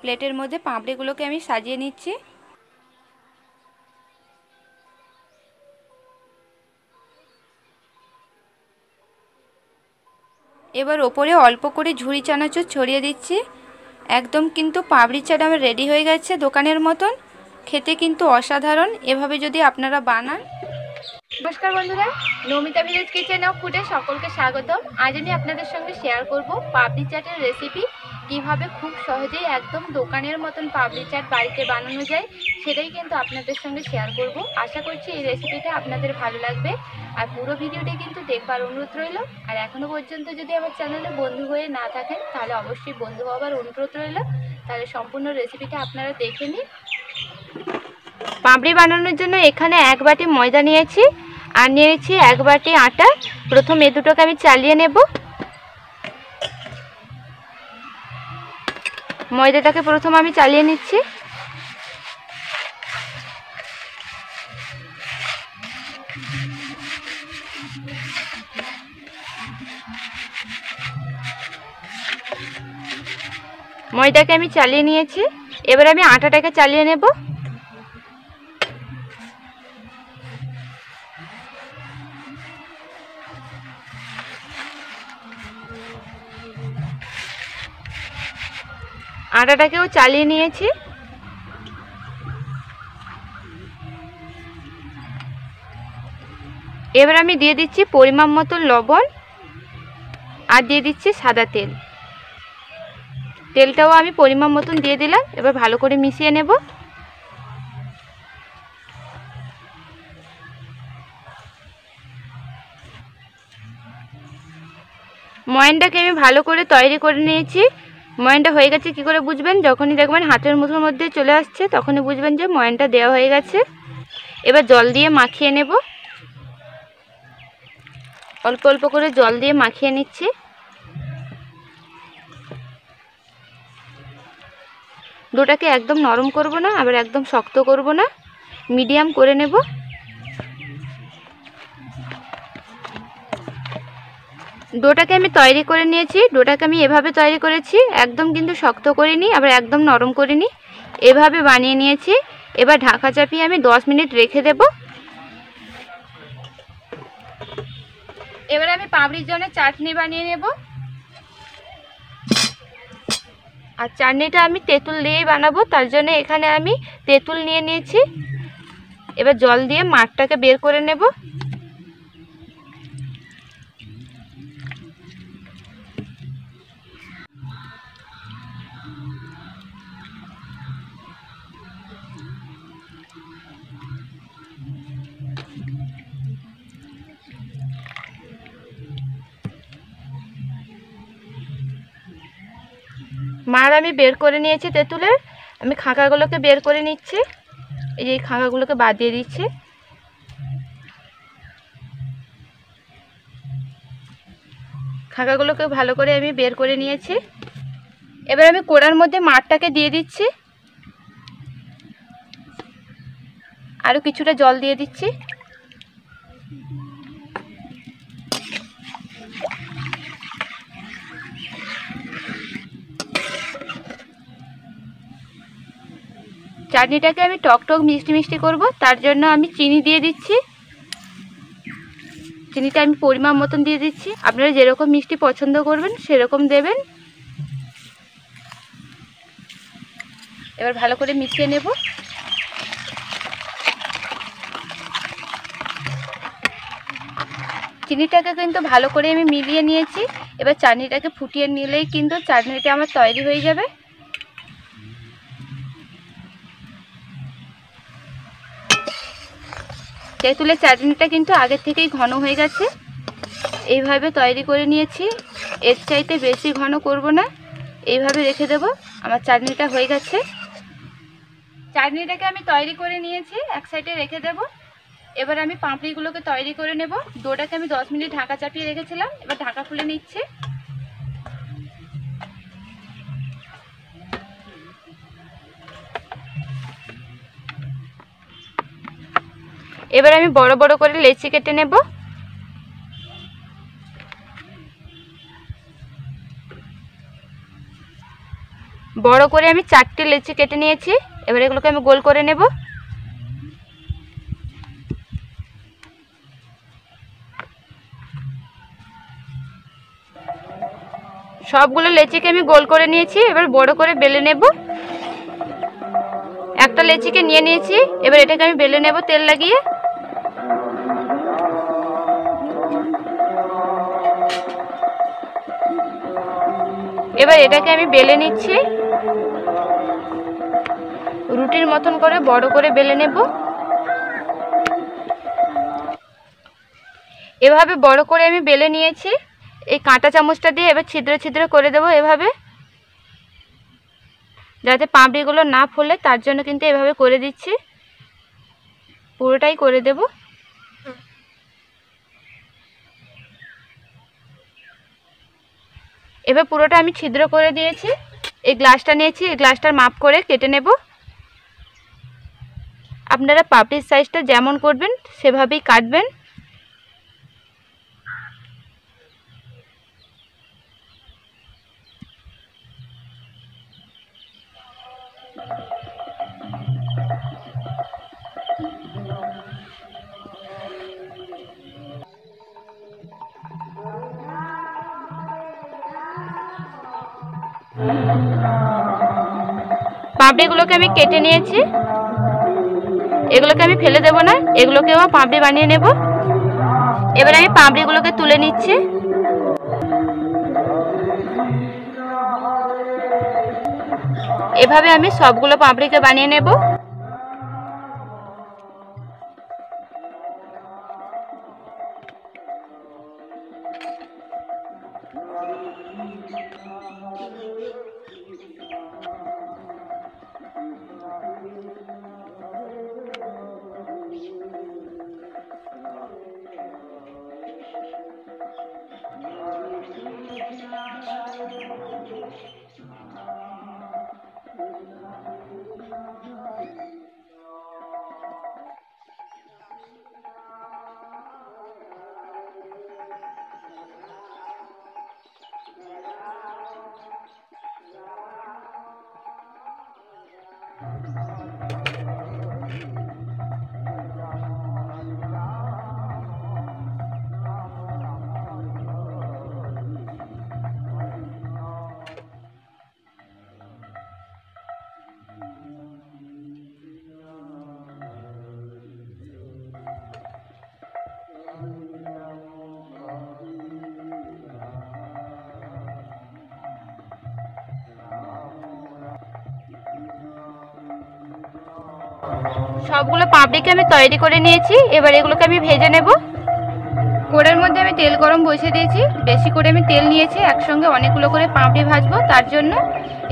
প্লেটের মধ্যে পাপড়িগুলোকে আমি সাজিয়ে নিচ্ছি। এবার ওপরে অল্প করে ঝুরি চানাচুর ছড়িয়ে দিচ্ছি। একদম কিন্তু পাপড়ি চাট আমার রেডি হয়ে গেছে দোকানের মতন। খেতে কিন্তু অসাধারণ, এভাবে যদি আপনারা বানান। নমস্কার বন্ধুরা, নমিতা ভিলেজ কিচেন অফ ফুডে সকলকে স্বাগতম। আজ আমি আপনাদের সঙ্গে শেয়ার করব পাপড়ি চাটের রেসিপি। কিভাবে খুব সহজেই একদম দোকানের মতন পাপড়ি চাট বাড়িতে বানানো যায়, সেটাই কিন্তু আপনাদের সঙ্গে শেয়ার করব। আশা করছি এই রেসিপিটা আপনাদের ভালো লাগবে, আর পুরো ভিডিওটা কিন্তু দেখবার অনুরোধ রইল। আর এখনো পর্যন্ত যদি আমার চ্যানেলে বন্ধু হয়ে না থাকেন, তাহলে অবশ্যই বন্ধু হবার অনুরোধ রইল। তাহলে সম্পূর্ণ রেসিপিটা আপনারা দেখে নিন। পাপড়ি বানানোর জন্য এখানে 1 বাটি ময়দা নিয়েছি, আর নিয়েছি 1 বাটি আটা। প্রথম এই দুটোকে আমি চালিয়ে নেব। ময়দাটাকে প্রথম আমি চালিয়ে নিচ্ছি। ময়দাকে আমি চালিয়ে নিয়েছি, এবার আমি আটাটাকে চালিয়ে নেব। আটাটাকেও চালিয়ে নিয়েছি। এবার আমি দিয়ে দিচ্ছি পরিমাণ মতো লবণ, আর দিয়ে দিচ্ছি সাদা তেল। তেলটাও আমি পরিমাণ মতন দিয়ে দিলাম। এবার ভালো করে মিশিয়ে নেব। ময়ানটাকে আমি ভালো করে তৈরি করে নিয়েছি। ময়ানটা হয়ে গেছে কি করে বুঝবেন? যখনই দেখবেন হাতের মুঠোর মধ্যে চলে আসছে, তখনই বুঝবেন যে ময়ানটা দেওয়া হয়ে গেছে। এবার জল দিয়ে মাখিয়ে নেব। অল্প অল্প করে জল দিয়ে মাখিয়ে নিচ্ছি। ডোটাকে একদম নরম করব না, আবার একদম শক্ত করব না, মিডিয়াম করে নেব। ডোটাকে আমি তৈরি করে নিয়েছি। ডোটাকে আমি এভাবে তৈরি করেছি, একদম কিন্তু শক্ত করিনি, আবার একদম নরম করিনি, এভাবে বানিয়ে নিয়েছি। এবার ঢাকা চাপিয়ে আমি 10 মিনিট রেখে দেব। এবার আমি পাপড়ির জন্য চাটনি বানিয়ে নেব। আর চাটনিটা আমি তেঁতুল দিয়েই বানাবো, তার জন্য এখানে আমি তেঁতুল নিয়ে নিয়েছি। এবার জল দিয়ে মাঠটাকে বের করে নেব। মার আমি বের করে নিয়েছি তেঁতুলের। আমি খাঁকাগুলোকে বের করে নিচ্ছি। এই যে খাঁকাগুলোকে বাদ দিয়ে দিচ্ছি। খাঁকাগুলোকে ভালো করে আমি বের করে নিয়েছি। এবার আমি কড়ার মধ্যে মাঠটাকে দিয়ে দিচ্ছি, আরও কিছুটা জল দিয়ে দিচ্ছি। চাটনিটাকে আমি টক টক মিষ্টি মিষ্টি করব, তার জন্য আমি চিনি দিয়ে দিচ্ছি। চিনিটা আমি পরিমাণ মতন দিয়ে দিচ্ছি। আপনারা যেরকম মিষ্টি পছন্দ করবেন সেরকম দেবেন। এবার ভালো করে মিশিয়ে নেব। চিনিটাকে কিন্তু ভালো করে আমি মিলিয়ে নিয়েছি। এবার চাটনিটাকে ফুটিয়ে নিলেই কিন্তু চাটনিটা আমার তৈরি হয়ে যাবে। তেঁতুলের চাটনিটা কিন্তু আগের থেকেই ঘন হয়ে গেছে। এইভাবে তৈরি করে নিয়েছি, এর চাইতে বেশি ঘন করব না, এইভাবে রেখে দেব। আমার চাটনিটা হয়ে গেছে। চাটনিটাকে আমি তৈরি করে নিয়েছি, এক সাইডে রেখে দেব। এবার আমি পাপড়িগুলোকে তৈরি করে নেব। ডোটাকে আমি 10 মিনিট ঢাকা চাপিয়ে রেখেছিলাম, এবার ঢাকা খুলে নিচ্ছি। এবার আমি বড় বড় করে লেচি কেটে নেব। বড় করে আমি 4টে লেচি কেটে নিয়েছি। এবার এগুলোকে আমি গোল করে নেব। সবগুলো লেচিকে আমি গোল করে নিয়েছি। এবার বড় করে বেলে নেব। একটা লেচিকে নিয়ে নিয়েছি। এবার এটাকে আমি বেলে নেব তেল লাগিয়ে। এবার এটাকে আমি বেলে নিচ্ছি। রুটির মতন করে বড় করে বেলে নেব। এভাবে বড় করে আমি বেলে নিয়েছি। এই কাঁটা চামচটা দিয়ে এবার ছিদ্র ছিদ্র করে দেব এভাবে, যাতে পাপড়িগুলো না ফোলে, তার জন্য কিন্তু এভাবে করে দিচ্ছি। পুরোটাই করে দেব। এবার পুরোটা আমি ছিদ্র করে দিয়েছি। এই গ্লাসটা নিয়েছি, এই গ্লাসটার মাপ করে কেটে নেব। আপনারা পাপড়ির সাইজটা যেমন করবেন সেভাবেই কাটবেন। পাপড়িগুলোকে আমি কেটে নিয়েছি। এগুলোকে আমি ফেলে দেব না, এগুলোকেও পাপড়ি বানিয়ে নেব। এবার আমি পাপড়িগুলোকে তুলে নিচ্ছি। এভাবে আমি সবগুলো পাপড়িকে বানিয়ে নেব। সবগুলো পাপড়িকে আমি তৈরি করে নিয়েছি। এবার এগুলোকে আমি ভেজে নেব। কড়াইয়ের মধ্যে আমি তেল গরম বসিয়ে দিয়েছি। বেশি করে আমি তেল নিয়েছি, একসঙ্গে অনেকগুলো করে পাপড়ি ভাজবো তার জন্য।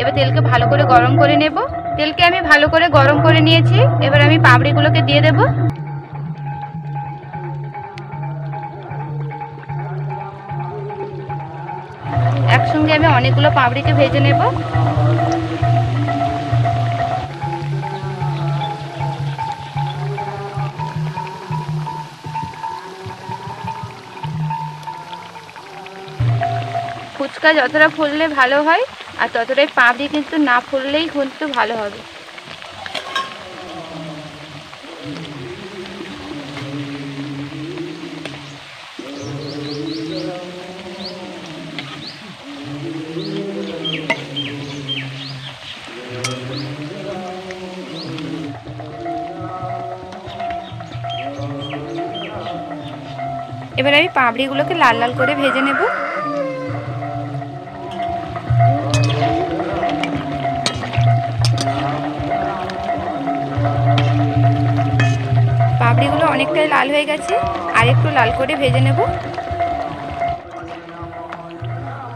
এবার তেলকে ভালো করে গরম করে নেব। তেলকে আমি ভালো করে গরম করে নিয়েছি। এবার আমি পাপড়িগুলোকে দিয়ে দেব। একসঙ্গে আমি অনেকগুলো পাপড়িকে ভেজে নেব। ফুচকা যতটা ফুললে ভালো হয়, আর ততটাই পাপড়ি কিন্তু না ফুললেই কিন্তু ভালো হবে। এবার আমি পাপড়িগুলোকে লাল লাল করে ভেজে নেব। পাপড়িগুলো অনেকটাই লাল হয়ে গেছে, আর একটু লাল করে ভেজে নেব।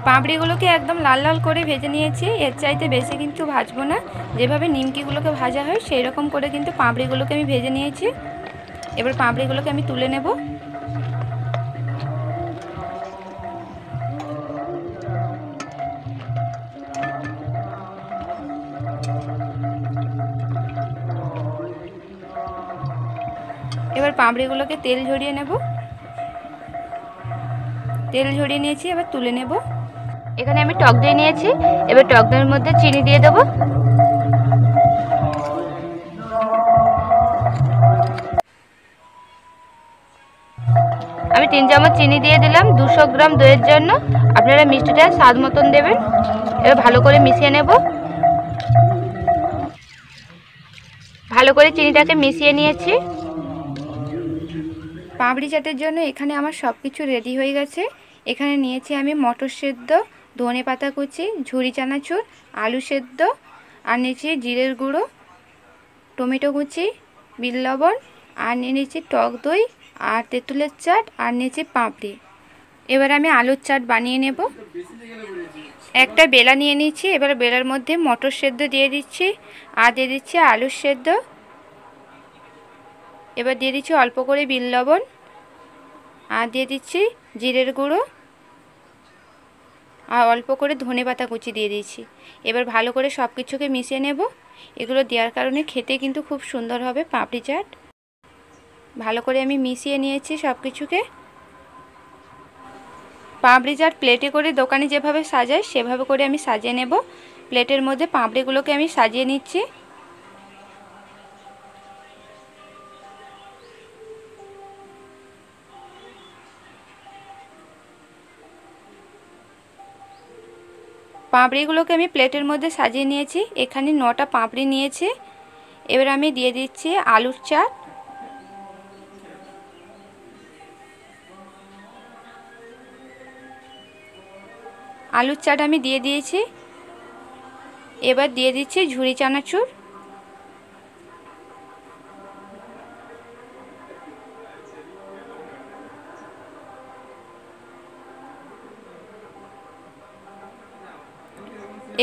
পাপড়িগুলোকে একদম লাল লাল করে ভেজে নিয়েছি। এর চাইতে বেশি কিন্তু ভাজবো না। যেভাবে নিমকিগুলোকে ভাজা হয় সেই রকম করে কিন্তু পাপড়িগুলোকে আমি ভেজে নিয়েছি। এবার পাপড়িগুলোকে আমি তুলে নেব। এবার পাপড়িগুলোকে তেল ঝরিয়ে নেব। তেল ঝরিয়ে নিয়েছি, এবার তুলে নেব। এখানে আমি টক দই নিয়েছি, এবার টক দইয়ের মধ্যে চিনি দিয়ে দেবো। আমি 3 চামচ চিনি দিয়ে দিলাম 200 গ্রাম দইয়ের জন্য। আপনারা মিষ্টিটা স্বাদ মতন দেবেন। এবার ভালো করে মিশিয়ে নেব। ভালো করে চিনিটাকে মিশিয়ে নিয়েছি। পাপড়ি চাটের জন্য এখানে আমার সব কিছু রেডি হয়ে গেছে। এখানে নিয়েছি আমি মটর সেদ্ধ, ধনে পাতা কুচি, ঝুরি চানাচুর, আলু সেদ্ধ, আর নিয়েছি জিরের গুঁড়ো, টমেটো কুচি, বিট লবণ, আর নিয়ে নিয়েছি টক দই আর তেঁতুলের চাট, আর নিয়েছি পাপড়ি। এবার আমি আলুর চাট বানিয়ে নেব। একটা বেলা নিয়ে নিয়েছি। এবার বেলার মধ্যে মটর সেদ্ধ দিয়ে দিচ্ছি, আর দিয়ে দিচ্ছি আলুর সেদ্ধ। এবার দিয়ে দিচ্ছি অল্প করে বিট লবণ, আর দিয়ে দিচ্ছি জিরের গুঁড়ো, আর অল্প করে ধনে পাতা কুচি দিয়ে দিচ্ছি। এবার ভালো করে সব কিছুকে মিশিয়ে নেব। এগুলো দেওয়ার কারণে খেতে কিন্তু খুব সুন্দর হবে পাপড়ি চাট। ভালো করে আমি মিশিয়ে নিয়েছি সব কিছুকে। পাপড়ি চাট প্লেটে করে দোকানে যেভাবে সাজায় সেভাবে করে আমি সাজিয়ে নেব। প্লেটের মধ্যে পাপড়িগুলোকে আমি সাজিয়ে নিচ্ছি। পাপড়িগুলোকে আমি প্লেটের মধ্যে সাজিয়ে নিয়েছি। এখানে 9টা পাপড়ি নিয়েছি। এবার আমি দিয়ে দিচ্ছি আলুর চাট। আলুর চাট আমি দিয়ে দিয়েছি। এবার দিয়ে দিচ্ছি ঝুরি চানাচুর।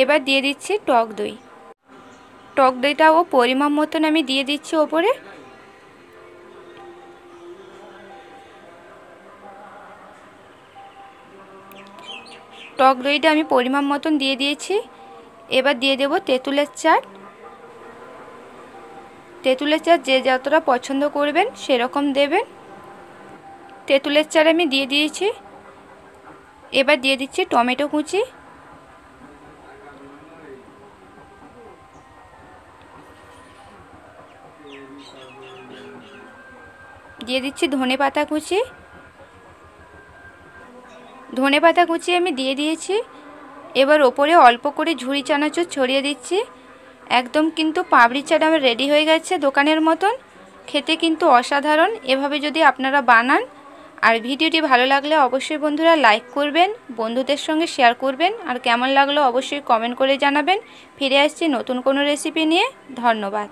এবার দিয়ে দিচ্ছি টক দই। টক দইটাও পরিমাণ মতন আমি দিয়ে দিচ্ছি ওপরে। টক দইটা আমি পরিমাণ মতন দিয়ে দিয়েছি। এবার দিয়ে দেব তেঁতুলের চাট। তেঁতুলের চাট যে যতটা পছন্দ করবেন সেরকম দেবেন। তেঁতুলের চাট আমি দিয়ে দিয়েছি। এবার দিয়ে দিচ্ছি টমেটো কুচি, দিয়ে দিচ্ছি ধনে পাতা কুচি। ধনে পাতা কুচি আমি দিয়ে দিয়েছি। এবার ওপরে অল্প করে ঝুরি চানাচুর ছড়িয়ে দিচ্ছি। একদম কিন্তু পাপড়ি চাট আমার রেডি হয়ে গেছে দোকানের মতন। খেতে কিন্তু অসাধারণ। এভাবে যদি আপনারা বানান। আর ভিডিওটি ভালো লাগলে অবশ্যই বন্ধুরা লাইক করবেন, বন্ধুদের সঙ্গে শেয়ার করবেন, আর কেমন লাগলো অবশ্যই কমেন্ট করে জানাবেন। ফিরে আসছি নতুন কোনো রেসিপি নিয়ে। ধন্যবাদ।